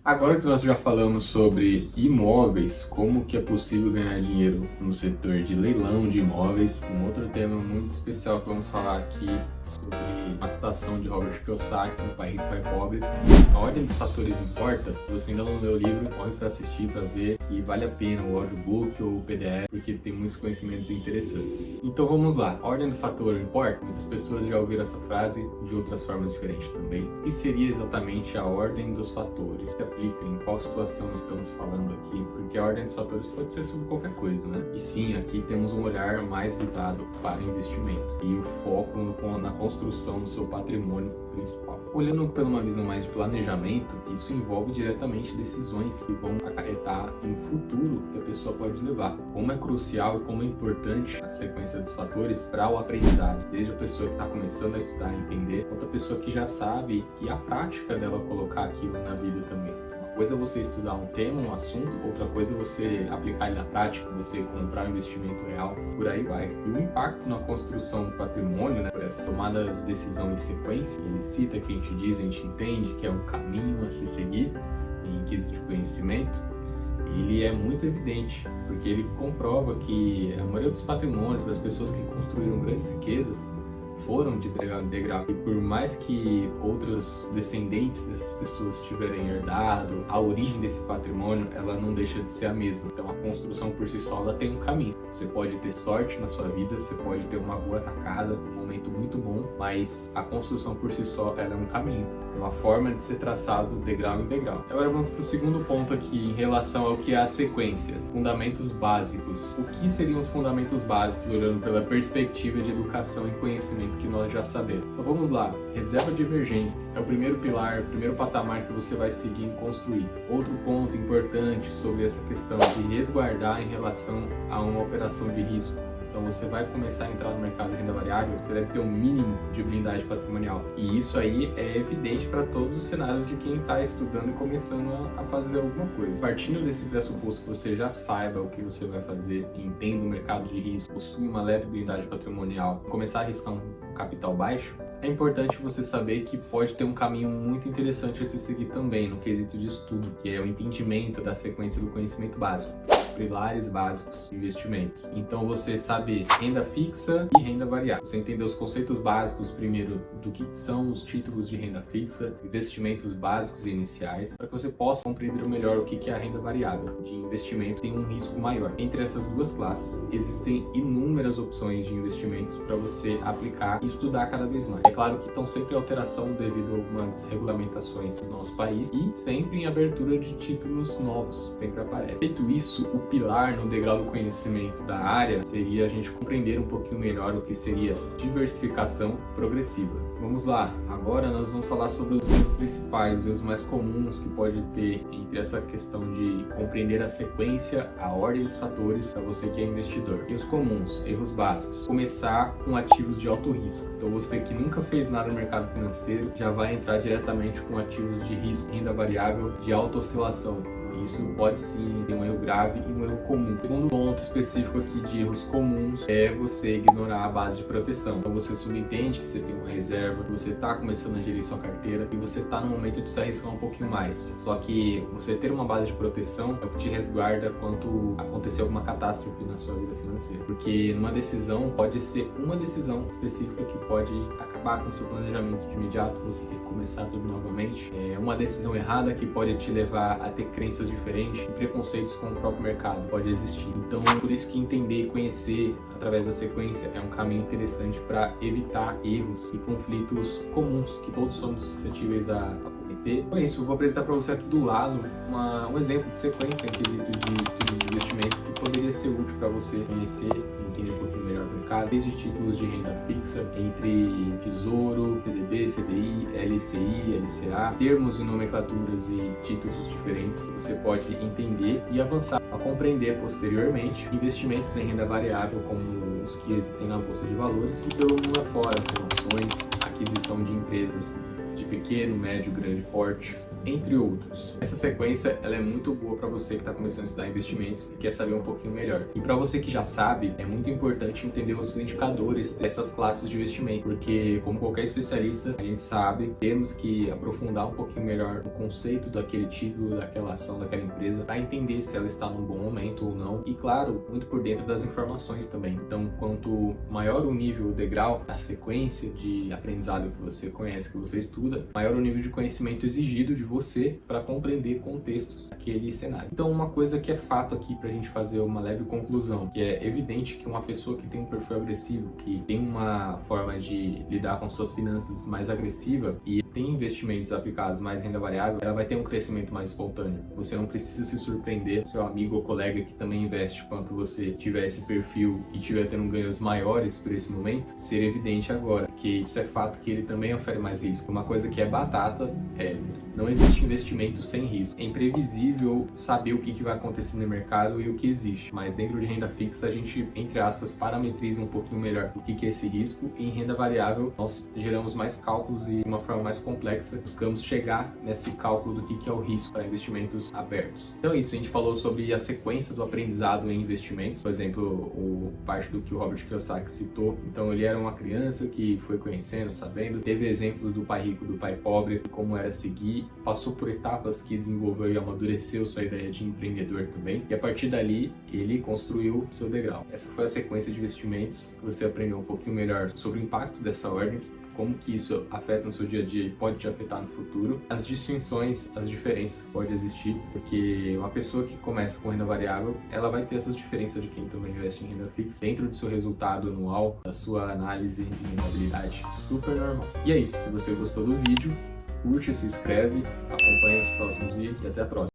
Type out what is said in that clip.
Agora que nós já falamos sobre imóveis, como que é possível ganhar dinheiro no setor de leilão de imóveis, um outro tema muito especial que vamos falar aqui sobre a citação de Robert Kiyosaki no Pai Rico, Pai Pobre. A ordem dos fatores importa. Se você ainda não leu o livro, corre para assistir, para ver, e vale a pena o audiobook ou o PDF, porque tem muitos conhecimentos interessantes. Então vamos lá, a ordem do fator importa? Muitas pessoas já ouviram essa frase de outras formas diferentes também. O que seria exatamente a ordem dos fatores? Se aplica em qual situação estamos falando aqui? Porque a ordem dos fatores pode ser sobre qualquer coisa, né? E sim, aqui temos um olhar mais visado para investimento e o foco na construção do seu patrimônio principal. Olhando por uma visão mais de planejamento, isso envolve diretamente decisões que vão acarretar em futuro que a pessoa pode levar. Como é crucial e como é importante a sequência dos fatores para o aprendizado, desde a pessoa que está começando a estudar e entender, quanto a pessoa que já sabe e a prática dela colocar aquilo na vida também. Uma coisa é você estudar um tema, um assunto, outra coisa é você aplicar ele na prática, você comprar um investimento real, por aí vai. E o impacto na construção do patrimônio, né, por essa tomada de decisão em sequência, ele cita que a gente entende que é um caminho a se seguir em quesito de conhecimento, ele é muito evidente, porque ele comprova que a maioria dos patrimônios, das pessoas que construíram grandes riquezas, foram de degrau em degrau. E por mais que outros descendentes dessas pessoas tiverem herdado, a origem desse patrimônio, ela não deixa de ser a mesma. Então a construção por si só, ela tem um caminho. Você pode ter sorte na sua vida, você pode ter uma boa atacada, um momento muito bom, mas a construção por si só, ela é um caminho. É uma forma de ser traçado degrau em degrau. Agora vamos para o segundo ponto aqui, em relação ao que é a sequência. Fundamentos básicos. O que seriam os fundamentos básicos, olhando pela perspectiva de educação e conhecimento que nós já sabemos? Então vamos lá. Reserva de emergência é o primeiro pilar, o primeiro patamar que você vai seguir em construir. Outro ponto importante sobre essa questão de resguardar em relação a uma operação de risco. Então você vai começar a entrar no mercado de renda variável, você deve ter um mínimo de blindagem patrimonial. E isso aí é evidente para todos os cenários de quem está estudando e começando a fazer alguma coisa. Partindo desse pressuposto que você já saiba o que você vai fazer, entenda o mercado de risco, possui uma leve blindagem patrimonial, começar a arriscar um capital baixo, é importante você saber que pode ter um caminho muito interessante a se seguir também no quesito de estudo, que é o entendimento da sequência do conhecimento básico. Pilares básicos de investimentos. Então você sabe renda fixa e renda variável. Você entender os conceitos básicos primeiro do que são os títulos de renda fixa, investimentos básicos e iniciais, para que você possa compreender melhor o que é a renda variável. De investimento tem um risco maior. Entre essas duas classes existem inúmeras opções de investimentos para você aplicar e estudar cada vez mais. É claro que estão sempre em alteração devido a algumas regulamentações no nosso país e sempre em abertura de títulos novos, sempre aparece. Feito isso, o pilar no degrau do conhecimento da área seria a gente compreender um pouquinho melhor o que seria diversificação progressiva. Vamos lá, agora nós vamos falar sobre os erros principais, os erros mais comuns que pode ter entre essa questão de compreender a sequência, a ordem dos fatores para você que é investidor. Erros comuns, erros básicos. Começar com ativos de alto risco. Então você que nunca fez nada no mercado financeiro já vai entrar diretamente com ativos de risco, renda variável de alta oscilação. Isso pode sim ter um erro grave e um erro comum. O segundo ponto específico aqui de erros comuns é você ignorar a base de proteção. Então você subentende que você tem uma reserva, que você está começando a gerir sua carteira e você está no momento de se arriscar um pouquinho mais. Só que você ter uma base de proteção é o que te resguarda quando acontecer alguma catástrofe na sua vida financeira. Porque numa decisão, pode ser uma decisão específica que pode acabar com o seu planejamento de imediato, você ter que começar tudo novamente. É uma decisão errada que pode te levar a ter crenças diferentes e preconceitos com o próprio mercado pode existir. Então, por isso que entender e conhecer através da sequência é um caminho interessante para evitar erros e conflitos comuns que todos somos suscetíveis a cometer. Então é isso, eu vou apresentar para você aqui do lado um exemplo de sequência em quesito de estudo de investimento que poderia ser útil para você conhecer e entender um pouquinho melhor do mercado, desde títulos de renda fixa, entre Tesouro, CDB, CDI, LCI, LCA, termos e nomenclaturas e títulos diferentes que você pode entender e avançar a compreender posteriormente investimentos em renda variável como os que existem na Bolsa de Valores e pelo mundo afora, com ações, aquisição de empresas de pequeno, médio, grande porte, entre outros. Essa sequência ela é muito boa para você que está começando a estudar investimentos e quer saber um pouquinho melhor. E para você que já sabe, é muito importante entender os indicadores dessas classes de investimento, porque como qualquer especialista, a gente sabe, temos que aprofundar um pouquinho melhor o conceito daquele título, daquela ação, daquela empresa, para entender se ela está num bom momento ou não. E claro, muito por dentro das informações também. Então, quanto maior o nível, o degrau, a sequência de aprendizado que você conhece, que você estuda, maior o nível de conhecimento exigido de você para compreender contextos daquele cenário. Então, uma coisa que é fato aqui para a gente fazer uma leve conclusão, que é evidente que uma pessoa que tem um perfil agressivo, que tem uma forma de lidar com suas finanças mais agressiva e tem investimentos aplicados mais renda variável, ela vai ter um crescimento mais espontâneo. Você não precisa se surpreender, seu amigo ou colega que também investe quanto você tiver esse perfil e tiver tendo ganhos maiores por esse momento, ser evidente agora, que isso é fato que ele também ofere mais risco. Uma coisa que é batata é: não existe investimento sem risco. É imprevisível saber o que vai acontecer no mercado e o que existe, mas dentro de renda fixa a gente, entre aspas, parametriza um pouquinho melhor o que é esse risco, e em renda variável nós geramos mais cálculos e de uma forma mais complexa buscamos chegar nesse cálculo do que é o risco para investimentos abertos. Então é isso, a gente falou sobre a sequência do aprendizado em investimentos, por exemplo, parte do que o Robert Kiyosaki citou. Então ele era uma criança que foi conhecendo, sabendo, teve exemplos do pai rico, do pai pobre, como era seguir, passou por etapas que desenvolveu e amadureceu sua ideia de empreendedor também, e a partir dali ele construiu seu degrau. Essa foi a sequência de investimentos que você aprendeu um pouquinho melhor sobre o impacto dessa ordem, como que isso afeta no seu dia a dia e pode te afetar no futuro, as distinções, as diferenças que podem existir, porque uma pessoa que começa com renda variável, ela vai ter essas diferenças de quem também investe em renda fixa dentro do seu resultado anual, da sua análise de rentabilidade, super normal. E é isso, se você gostou do vídeo, curte, se inscreve, acompanhe os próximos vídeos e até a próxima.